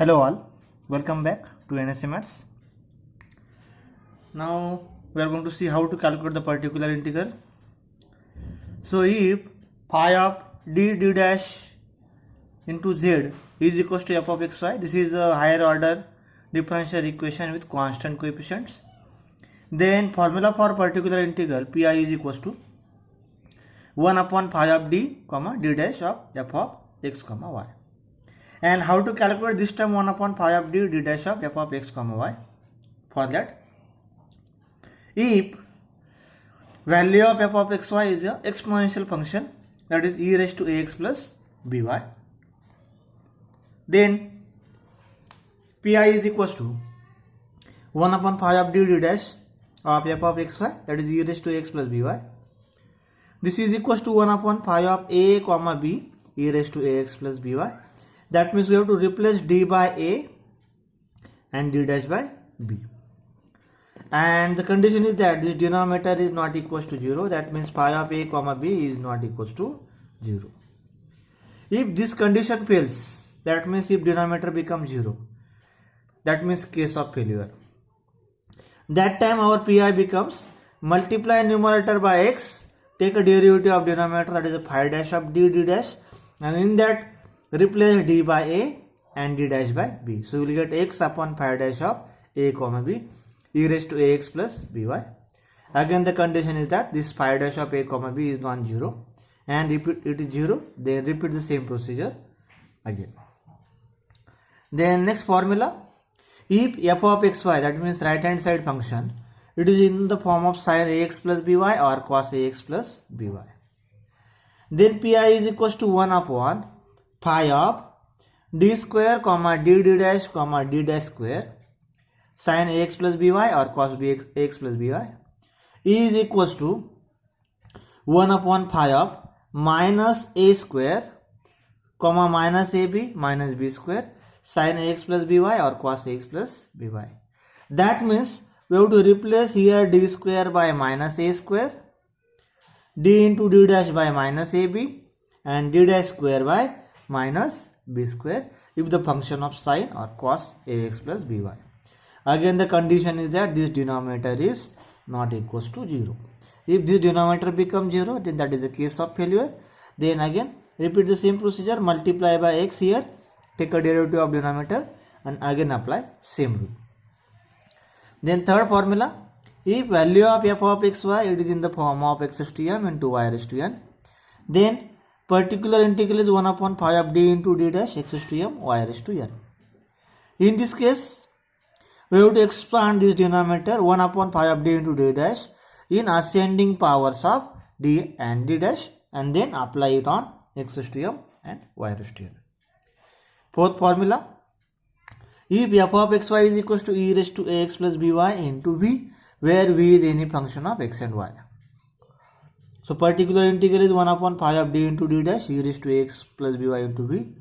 Hello all, welcome back to NSA Maths. Now we are going to see how to calculate the particular integral. So if phi of d dash into z is equals to f of xy, this is a higher order differential equation with constant coefficients. Then formula for particular integral pi is equals to 1 upon phi of d comma d dash of f of x comma y. And how to calculate this term 1 upon phi of d dash of f of x comma y? For that, if value of f of xy is a exponential function, that is e raised to ax plus by, then pi is equals to 1 upon phi of d dash of f of xy, that is e raised to ax plus by. This is equals to 1 upon phi of a comma b e raised to ax plus by. That means we have to replace d by a and d dash by b. And the condition is that this denominator is not equals to 0. That means phi of a comma b is not equals to 0. If this condition fails, that means if denominator becomes 0, that means case of failure. That time our pi becomes multiply numerator by x, take a derivative of denominator, that is a phi dash of d dash, and in that replace d by a and d dash by b. So we will get x upon phi dash of a comma b e raised to ax plus by. Again the condition is that this phi dash of a comma b is non-zero, and if it is 0, then repeat the same procedure again. Then next formula, if f of xy, that means right hand side function, it is in the form of sin ax plus by or cos ax plus by, then pi is equals to 1 upon phi of d square comma d dash comma d dash square sin ax plus by or cos ax plus by is equals to 1 upon phi of minus a square comma minus ab minus b square sin ax plus by or cos ax plus by. That means we have to replace here d square by minus a square, d into d dash by minus ab, and d dash square by minus b square if the function of sin or cos ax plus by. Again the condition is that this denominator is not equals to 0. If this denominator becomes 0, then that is a case of failure. Then again repeat the same procedure, multiply by x here, take a derivative of denominator, and again apply same rule. Then third formula, if value of f of xy it is in the form of x raised to m into y raised to n, then particular integral is 1 upon phi of d into d dash x raised to m y raised to n. In this case, we have to expand this denominator 1 upon phi of d into d dash in ascending powers of d and d dash, and then apply it on x raised to m and y raised to n. Fourth formula, if f of xy is equals to e raised to ax plus by into v, where v is any function of x and y. So particular integral is 1 upon phi of d into d dash e raised to ax plus by into v.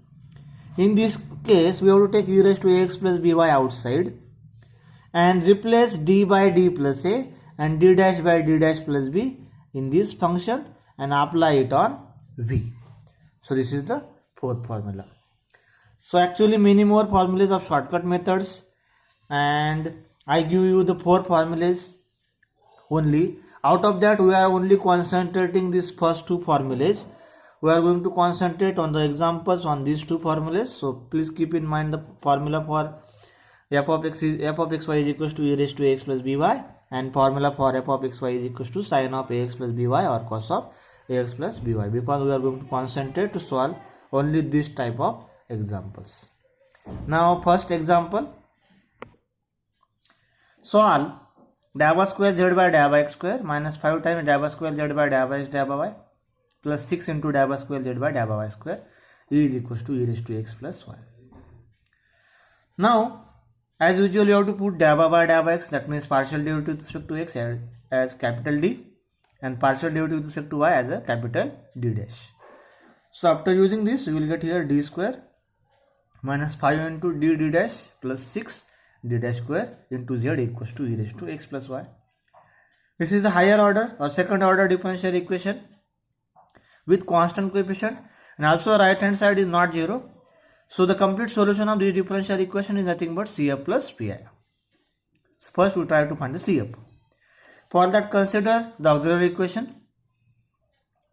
In this case, we have to take e raised to ax plus by outside and replace d by d plus a and d dash by d dash plus b in this function and apply it on v. So this is the fourth formula. So actually many more formulas of shortcut methods, and I give you the 4 formulas only. Out of that, we are only concentrating these first 2 formulas. We are going to concentrate on the examples on these 2 formulas. So please keep in mind the formula for f of xy is equals to e raised to ax plus by, and formula for f of xy is equals to sin of ax plus by or cos of ax plus by, because we are going to concentrate to solve only this type of examples. Now first example, solve dab square z by dab x square minus 5 times dab square z by dab x dab y plus 6 into dab square z by dab y square is equals to e raised to x plus y. Now as usual you have to put dab by dab x, that means partial derivative with respect to x as capital D and partial derivative with respect to y as a capital D dash. So after using this, we will get here d square minus 5 into d dash plus 6 d dash square into z equals to e raised to x plus y. This is the higher order or second order differential equation with constant coefficient, and also right hand side is not 0. So the complete solution of this differential equation is nothing but CF plus PI. So first we try to find the CF. For that, consider the auxiliary equation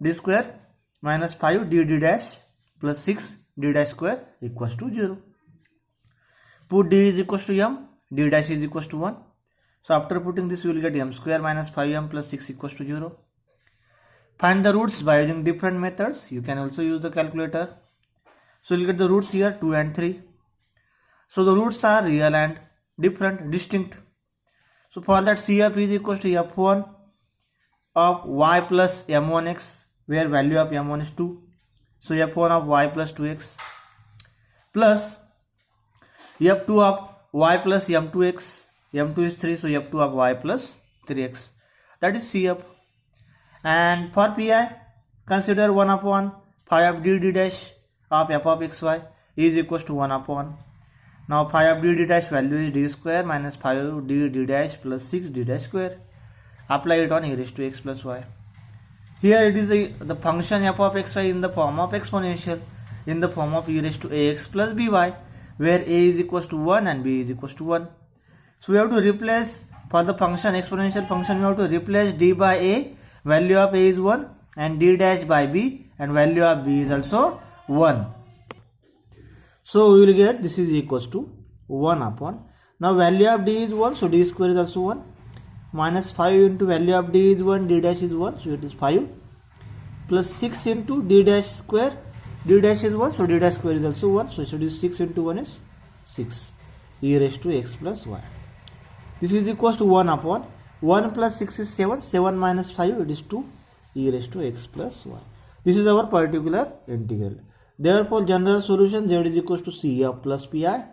d square minus 5 d dash plus 6 d dash square equals to 0. Put d is equals to m, d dash is equals to 1. So after putting this, we will get m square minus 5m plus 6 equals to 0. Find the roots by using different methods. You can also use the calculator. So you will get the roots here 2 and 3. So the roots are real and different, distinct. So for that, CF is equals to f1 of y plus m1x, where value of m1 is 2. So f1 of y plus 2x plus f2 of y plus m2x. m2 is 3, so f2 of y plus 3x. That is CF. And for PI, consider 1 upon 5 of d dash of f of xy is equals to 1 upon. Now 5 of d dash value is d square minus 5 d dash plus 6 d dash square. Apply it on e raised to x plus y. Here it is the function f of xy in the form of exponential, in the form of e raised to ax plus by, where a is equals to 1 and b is equals to 1. So we have to replace, for the function, exponential function, we have to replace d by a, value of a is 1, and d dash by b, and value of b is also 1. So we will get this is equals to 1 upon. Now value of d is 1, so d square is also 1. Minus 5 into value of d is 1, d dash is 1, so it is 5. Plus 6 into d dash square, d dash is 1, so d dash square is also 1. So it is 6 into 1 is 6. E raised to x plus y. This is equals to 1 upon. 1 plus 6 is 7. 7 minus 5, it is 2. E raised to x plus y. This is our particular integral. Therefore, general solution z is equals to CF plus PI.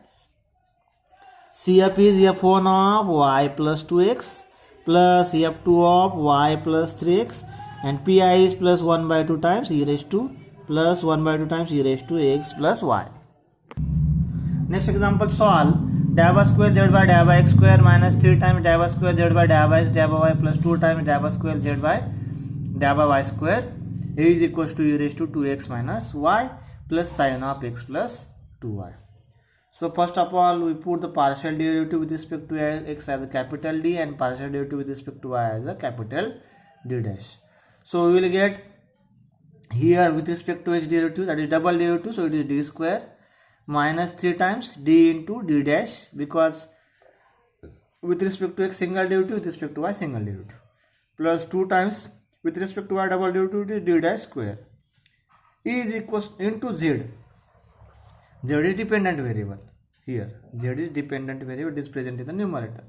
CF is f1 of y plus 2x plus f2 of y plus 3x, and PI is plus 1 by 2 times e raised to plus 1 by 2 times e raised to x plus y. Next example, solve dava square z by dava x square minus 3 times dava square z by dava x dava y plus 2 times dava square z by dava y square is equals to e raised to 2x minus y plus sin of x plus 2y. So first of all, we put the partial derivative with respect to x as a capital D and partial derivative with respect to y as a capital D dash. So we will get here with respect to x derivative, that is double derivative, so it is d square minus 3 times d into d dash, because with respect to x single derivative, with respect to y single derivative, plus 2 times with respect to y double derivative, it is d dash square, is equals into z. Z is dependent variable. Here z is dependent variable, it is present in the numerator,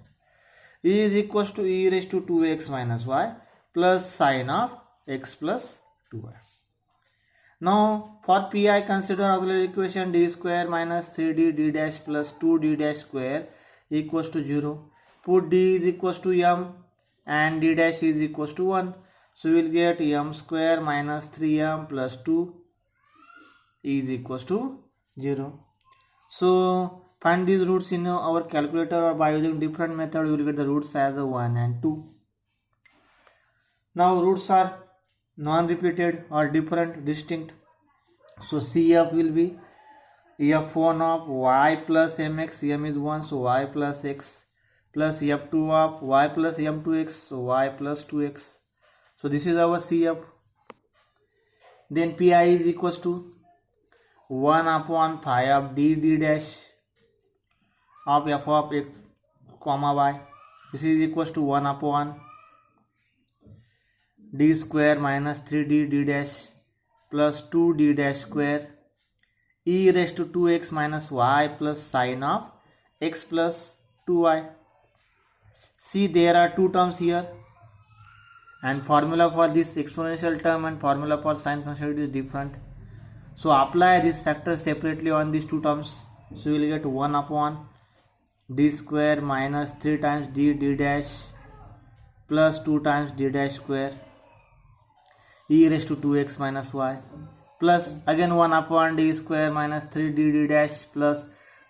is equals to e raised to 2x minus y plus sin of x plus 2y. Now for PI, consider auxiliary equation d square minus 3d d dash plus 2d dash square equals to 0. Put d is equals to m and d dash is equals to 1. So we will get m square minus 3m plus 2 is equals to 0. So find these roots in our calculator, or by using different method we will get the roots as 1 and 2. Now roots are non-repeated or different, distinct. So CF will be f1 of y plus mx, m is 1, so y plus x, plus f2 of y plus m2x, so y plus 2x. So this is our CF. Then PI is equals to 1 upon 5 of d dash of f of x comma y. This is equals to 1 upon d square minus 3d d dash plus 2d dash square e raised to 2x minus y plus sin of x plus 2y. See, there are two terms here, and formula for this exponential term and formula for sin function is different. So apply these factors separately on these two terms. So you will get 1 upon d square minus 3 times d dash plus 2 times d dash square e raised to 2x minus y, plus again 1 upon d square minus 3d dash plus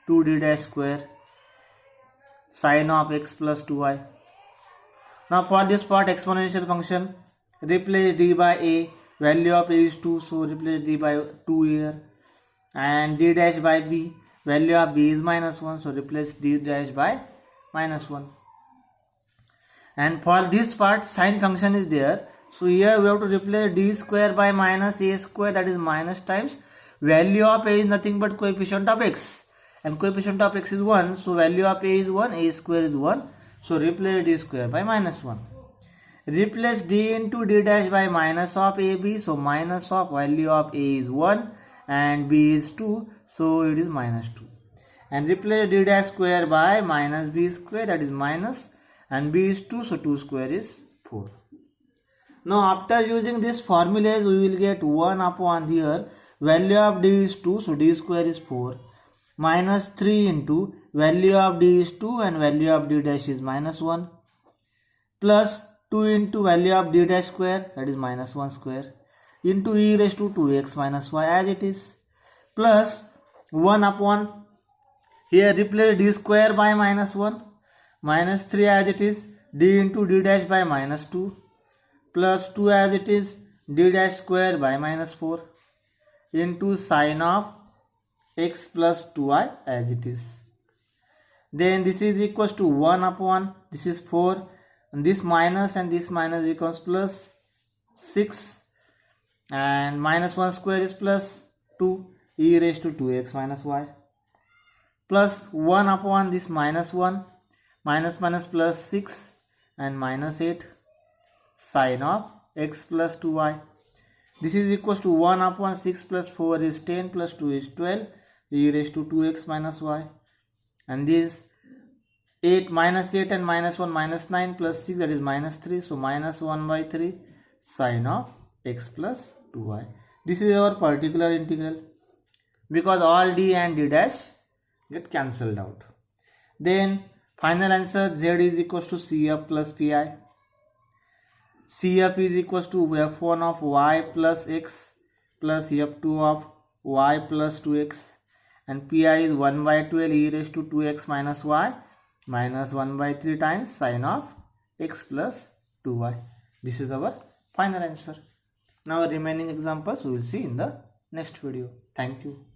2d dash square sin of x plus 2y. Now for this part, exponential function, replace d by a, value of a is 2, so replace d by 2 here, and d dash by b. Value of b is minus 1, so replace d dash by minus 1. And for this part, sine function is there. So here we have to replace d square by minus a square, that is minus times value of a is nothing but coefficient of x. And coefficient of x is 1, so value of a is 1, a square is 1. So replace d square by minus 1. Replace d into d dash by minus of ab, so minus of value of a is 1 and b is 2, so it is minus 2. And replace d dash square by minus b square, that is minus, and b is 2, so 2 square is 4. Now after using this formulas, we will get 1 upon here, value of d is 2, so d square is 4, minus 3 into value of d is 2 and value of d dash is minus 1, plus 2 into value of d dash square, that is minus 1 square, into e raised to 2x minus y as it is, plus 1 upon here replace d square by minus 1, minus 3 as it is, d into d dash by minus 2, plus 2 as it is, d dash square by minus 4, into sine of x plus 2y as it is. Then this is equals to 1 upon, this is 4, and this minus becomes plus 6, and minus 1 square is plus 2, e raised to 2x minus y, plus 1 upon this minus 1, minus plus 6, and minus 8, sine of x plus 2y. This is equals to 1 upon 6 plus 4 is 10 plus 2 is 12, e raised to 2x minus y. And this 8 minus 8 and minus 1 minus 9 plus 6, that is minus 3. So minus 1 by 3 sine of x plus 2y. This is our particular integral, because all d and d dash get cancelled out. Then final answer, z is equals to cf plus pi. Cf is equals to f1 of y plus x plus f2 of y plus 2x, and pi is 1 by 12 e raised to 2x minus y minus 1 by 3 times sine of x plus 2y. This is our final answer. Now remaining examples we will see in the next video. Thank you.